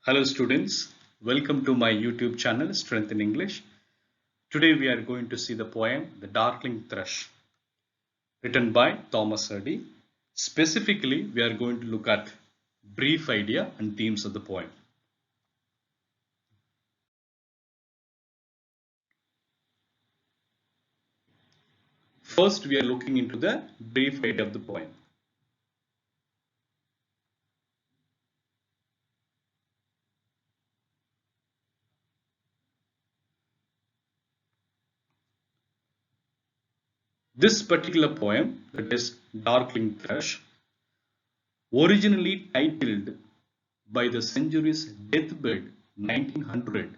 Hello students, welcome to my YouTube channel Strength in English. Today we are going to see the poem The Darkling Thrush, written by Thomas Hardy. Specifically, we are going to look at brief idea and themes of the poem. First, we are looking into the brief idea of the poem. This particular poem, that is Darkling Thrush, originally titled by the century's deathbed 1900,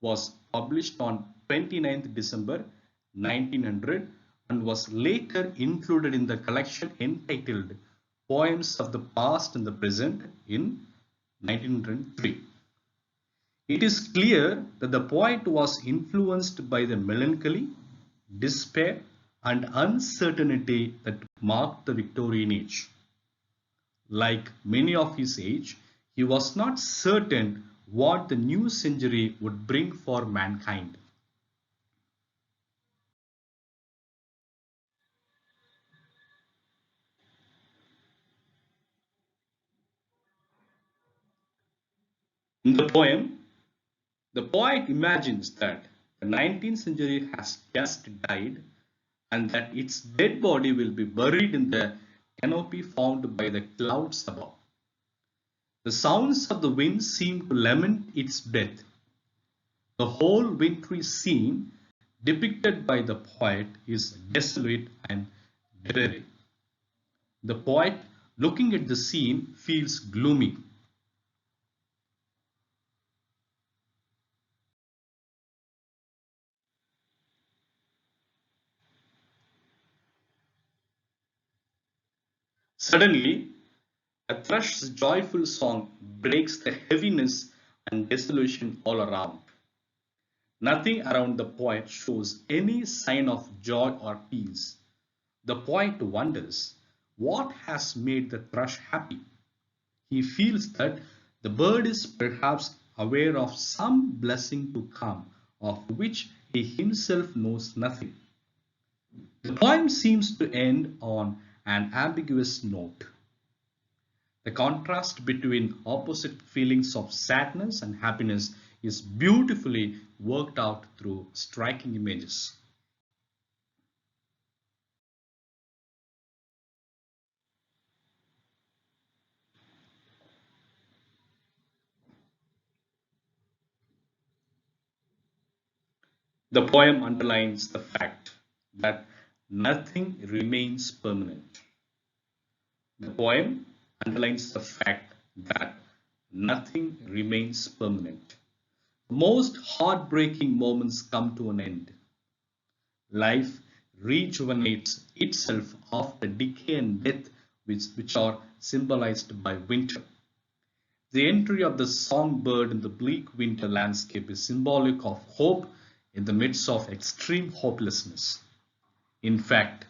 was published on 29th December 1900 and was later included in the collection entitled Poems of the Past and the Present in 1903. It is clear that the poet was influenced by the melancholy, despair, and uncertainty that marked the Victorian age. Like many of his age, he was not certain what the new century would bring for mankind. In the poem, the poet imagines that the 19th century has just died and that its dead body will be buried in the canopy formed by the clouds above. The sounds of the wind seem to lament its death. The whole wintry scene depicted by the poet is desolate and dreary. The poet, looking at the scene, feels gloomy. Suddenly, a thrush's joyful song breaks the heaviness and desolation all around. Nothing around the poet shows any sign of joy or peace. The poet wonders what has made the thrush happy. He feels that the bird is perhaps aware of some blessing to come, of which he himself knows nothing. The poem seems to end on an ambiguous note. The contrast between opposite feelings of sadness and happiness is beautifully worked out through striking images. The poem underlines the fact that nothing remains permanent. The poem underlines the fact that nothing remains permanent. Most heartbreaking moments come to an end. Life rejuvenates itself after decay and death, which are symbolized by winter. The entry of the songbird in the bleak winter landscape is symbolic of hope in the midst of extreme hopelessness. In fact,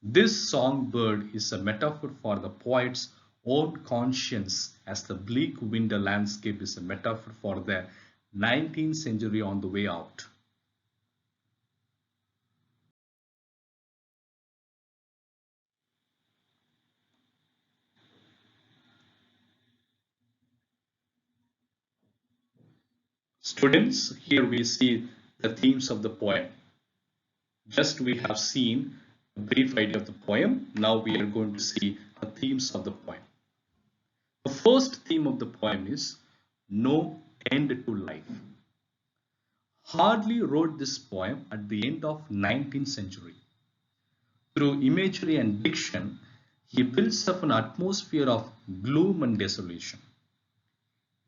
this songbird is a metaphor for the poet's own conscience, as the bleak winter landscape is a metaphor for the 19th century on the way out. Students, here we see the themes of the poem. Just we have seen a brief idea of the poem. Now we are going to see the themes of the poem. The first theme of the poem is no end to life. Hardy wrote this poem at the end of 19th century. Through imagery and diction, he builds up an atmosphere of gloom and desolation.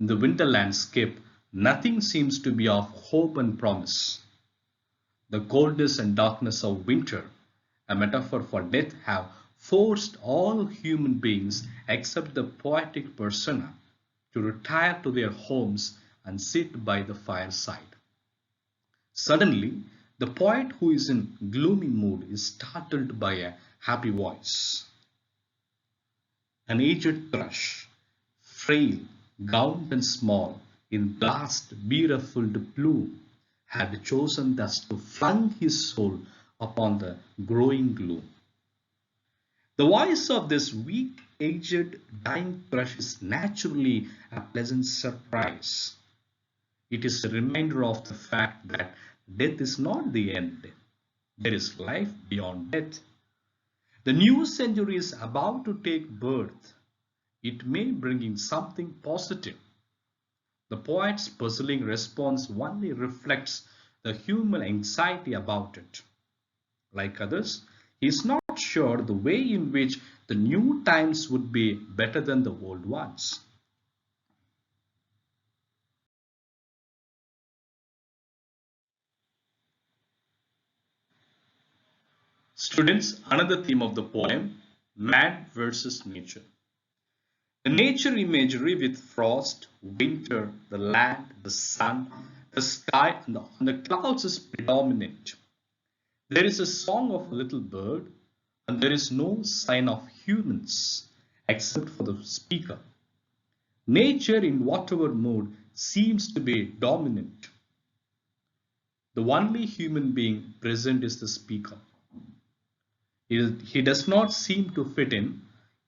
In the winter landscape, nothing seems to be of hope and promise. The coldness and darkness of winter, a metaphor for death, have forced all human beings except the poetic persona to retire to their homes and sit by the fireside. Suddenly, the poet, who is in gloomy mood, is startled by a happy voice. An aged thrush, frail, gaunt and small, in blast beruffled plume, had chosen thus to flung his soul upon the growing gloom. The voice of this weak, aged, dying thrush is naturally a pleasant surprise. It is a reminder of the fact that death is not the end. There is life beyond death. The new century is about to take birth. It may bring in something positive. The poet's puzzling response only reflects the human anxiety about it. Like others, he is not sure the way in which the new times would be better than the old ones. Students, another theme of the poem, man versus nature. The nature imagery with frost, winter, the land, the sun, the sky, and the clouds is predominant. There is a song of a little bird, and there is no sign of humans except for the speaker. Nature, in whatever mood, seems to be dominant. The only human being present is the speaker. He does not seem to fit in.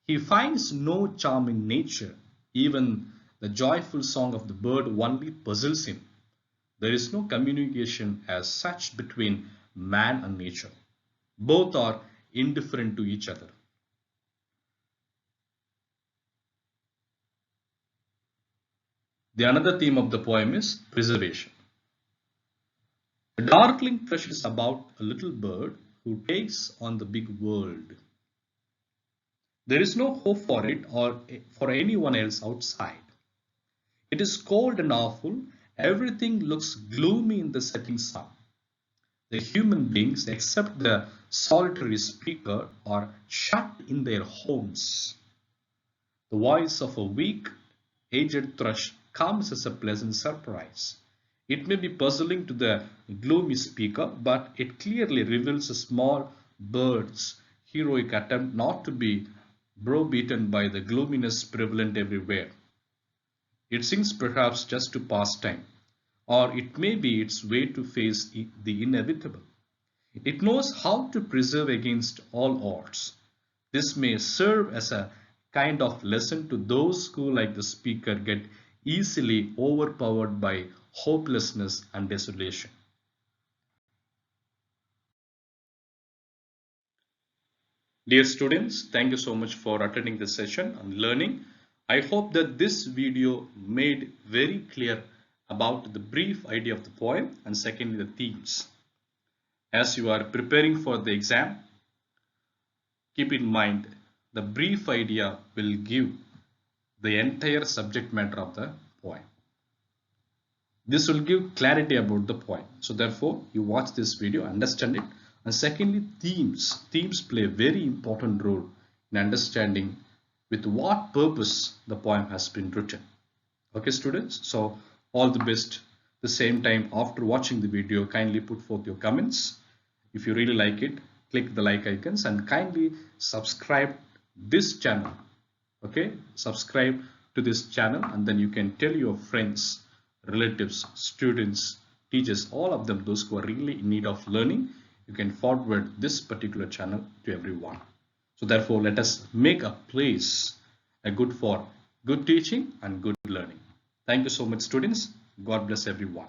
He finds no charm in nature. Even the joyful song of the bird only puzzles him. There is no communication as such between man and nature. Both are indifferent to each other. The another theme of the poem is preservation. The Darkling Thrush is about a little bird who takes on the big world. There is no hope for it or for anyone else outside. It is cold and awful. Everything looks gloomy in the setting sun. The human beings, except the solitary speaker, are shut in their homes. The voice of a weak, aged thrush comes as a pleasant surprise. It may be puzzling to the gloomy speaker, but it clearly reveals a small bird's heroic attempt not to be browbeaten by the gloominess prevalent everywhere. It sings perhaps just to pass time, or it may be its way to face the inevitable. It knows how to preserve against all odds. This may serve as a kind of lesson to those who, like the speaker, get easily overpowered by hopelessness and desolation. Dear students, thank you so much for attending this session and learning. I hope that this video made very clear about the brief idea of the poem and secondly the themes. As you are preparing for the exam, keep in mind the brief idea will give the entire subject matter of the poem. This will give clarity about the poem. So therefore, you watch this video, understand it. And secondly, themes. Themes play a very important role in understanding with what purpose the poem has been written. Okay, students? So all the best. The same time, after watching the video, kindly put forth your comments. If you really like it, click the like icons and kindly subscribe this channel. Okay, subscribe to this channel and then you can tell your friends, relatives, students, teachers, all of them, those who are really in need of learning. You can forward this particular channel to everyone. So therefore, let us make a place good for good teaching and good learning. Thank you so much, students. God bless everyone.